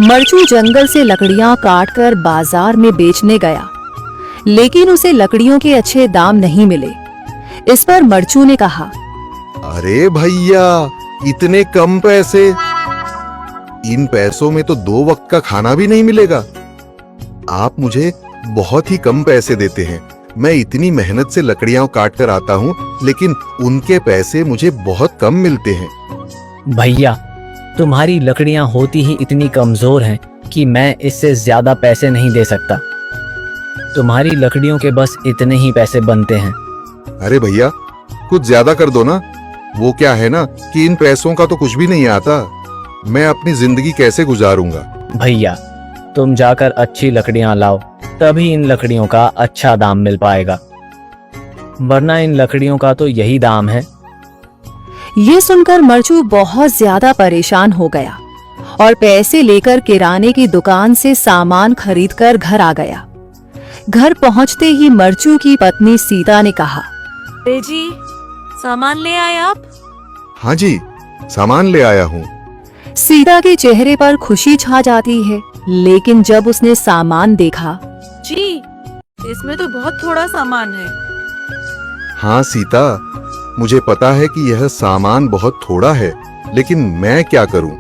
मरचू जंगल से लकड़ियां काटकर बाजार में बेचने गया, लेकिन उसे लकड़ियों के अच्छे दाम नहीं मिले। इस पर मरचू ने कहा, अरे भैया, इतने कम पैसे? इन पैसों में तो 2 वक्त का खाना भी नहीं मिलेगा। आप मुझे बहुत ही कम पैसे देते हैं। मैं इतनी मेहनत से लकड़ियां काट कर आता हूँ, लेकिन उनके पैसे मुझे बहुत कम मिलते हैं। भैया, तुम्हारी लकड़ियां होती ही इतनी कमजोर हैं कि मैं इससे ज्यादा पैसे नहीं दे सकता। तुम्हारी लकड़ियों के बस इतने ही पैसे बनते हैं। अरे भैया, कुछ ज्यादा कर दो ना। वो क्या है ना कि इन पैसों का तो कुछ भी नहीं आता। मैं अपनी जिंदगी कैसे गुजारूंगा? भैया, तुम जाकर अच्छी लकड़ियां लाओ, तभी इन लकड़ियों का अच्छा दाम मिल पाएगा, वरना इन लकड़ियों का तो यही दाम है। ये सुनकर मरचू बहुत ज्यादा परेशान हो गया और पैसे लेकर किराने की दुकान से सामान खरीदकर घर आ गया। घर पहुंचते ही मरचू की पत्नी सीता ने कहा, अरे जी, सामान ले आए आप? हाँ जी, सामान ले आया हूँ। सीता के चेहरे पर खुशी छा जाती है, लेकिन जब उसने सामान देखा, जी, इसमें तो बहुत थोड़ा सामान है। हाँ सीता, मुझे पता है कि यह सामान बहुत थोड़ा है, लेकिन मैं क्या करूं?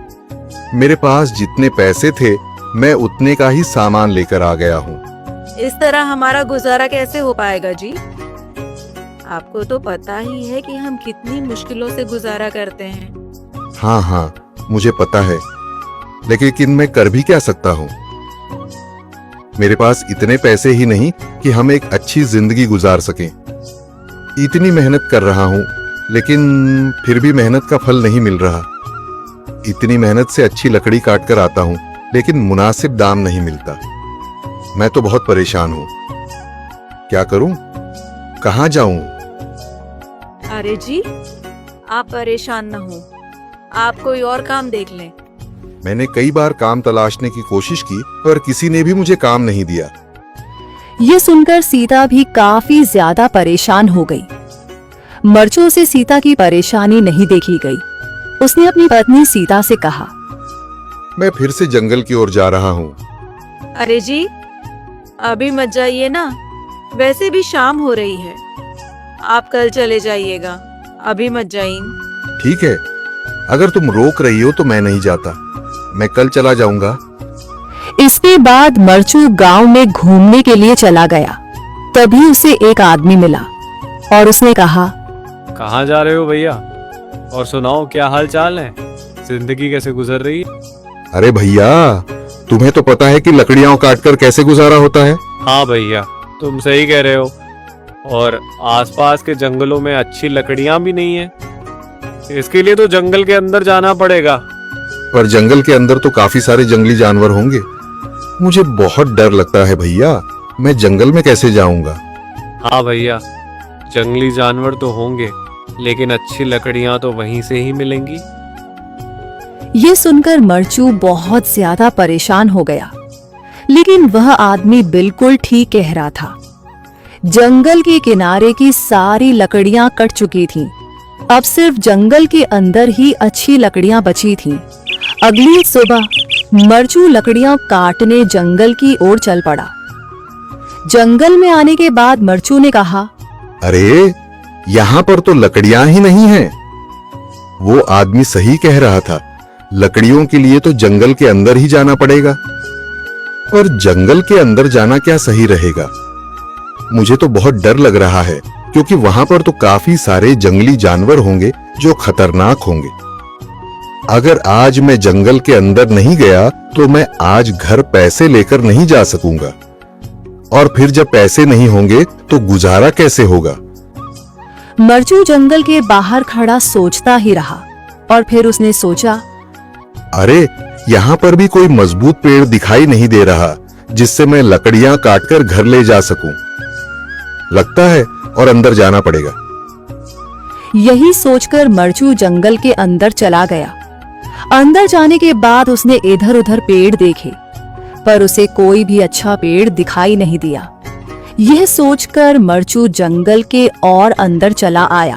मेरे पास जितने पैसे थे, मैं उतने का ही सामान लेकर आ गया हूँ। इस तरह हमारा गुजारा कैसे हो पाएगा जी? आपको तो पता ही है कि हम कितनी मुश्किलों से गुजारा करते हैं। हाँ हाँ, मुझे पता है, लेकिन मैं कर भी क्या सकता हूँ? मेरे पास इतने पैसे ही नहीं कि हम एक अच्छी जिंदगी गुजार सकें। इतनी मेहनत कर रहा हूँ, लेकिन फिर भी मेहनत का फल नहीं मिल रहा। इतनी मेहनत से अच्छी लकड़ी काट कर आता हूँ, लेकिन मुनासिब दाम नहीं मिलता। मैं तो बहुत परेशान हूँ। क्या करूँ? कहाँ जाऊँ? अरे जी, आप परेशान न हो, आप कोई और काम देख लें। मैंने कई बार काम तलाशने की कोशिश की, पर किसी ने भी मुझे काम नहीं दिया। ये सुनकर सीता भी काफी ज्यादा परेशान हो गई। मरचू से सीता की परेशानी नहीं देखी गई। उसने अपनी पत्नी सीता से कहा, मैं फिर से जंगल की ओर जा रहा हूँ। अरे जी, अभी मत जाइए ना, वैसे भी शाम हो रही है। आप कल चले जाइएगा, अभी मत जाइए। ठीक है, अगर तुम रोक रही हो तो मैं नहीं जाता। मैं कल चला जाऊंगा। इसके बाद मरचू गांव में घूमने के लिए चला गया। तभी उसे एक आदमी मिला और उसने कहा, कहाँ जा रहे हो भैया? और सुनाओ, क्या हाल चाल है? जिंदगी कैसे गुजर रही है? अरे भैया, तुम्हें तो पता है कि लकड़ियां काटकर कैसे गुजारा होता है। हाँ भैया, तुम सही कह रहे हो। और आसपास के जंगलों में अच्छी लकड़ियां भी नहीं है। इसके लिए तो जंगल के अंदर जाना पड़ेगा। पर जंगल के अंदर तो काफी सारे जंगली जानवर होंगे। मुझे बहुत डर लगता है भैया, मैं जंगल में कैसे जाऊंगा? हाँ भैया, जंगली जानवर तो होंगे, लेकिन अच्छी लकड़ियां तो वहीं से ही मिलेंगी। ये सुनकर मरचू बहुत ज्यादा परेशान हो गया, लेकिन वह आदमी बिल्कुल ठीक कह रहा था। जंगल के किनारे की सारी लकड़ियां कट चुकी थीं। अब सिर्फ जंगल के अंदर ही अच्छी लकड़ियां बची थीं। अगली सुबह मरचू लकड़ियां काटने जंगल की ओर चल पड़ा। जंगल में आने के बाद मरचू ने कहा, अरे, यहाँ पर तो लकड़ियां ही नहीं हैं। वो आदमी सही कह रहा था, लकड़ियों के लिए तो जंगल के अंदर ही जाना पड़ेगा। और जंगल के अंदर जाना क्या सही रहेगा? मुझे तो बहुत डर लग रहा है, क्योंकि वहां पर तो काफी सारे जंगली जानवर होंगे जो खतरनाक होंगे। अगर आज मैं जंगल के अंदर नहीं गया तो मैं आज घर पैसे लेकर नहीं जा सकूंगा, और फिर जब पैसे नहीं होंगे तो गुजारा कैसे होगा? मरचू जंगल के बाहर खड़ा सोचता ही रहा और फिर उसने सोचा, अरे, यहाँ पर भी कोई मजबूत पेड़ दिखाई नहीं दे रहा जिससे मैं लकड़ियां काटकर घर ले जा सकूं। लगता है और अंदर जाना पड़ेगा। यही सोचकर मरचू जंगल के अंदर चला गया। अंदर जाने के बाद उसने इधर उधर पेड़ देखे, पर उसे कोई भी अच्छा पेड़ दिखाई नहीं दिया। यह सोचकर मरचू जंगल के और अंदर चला आया।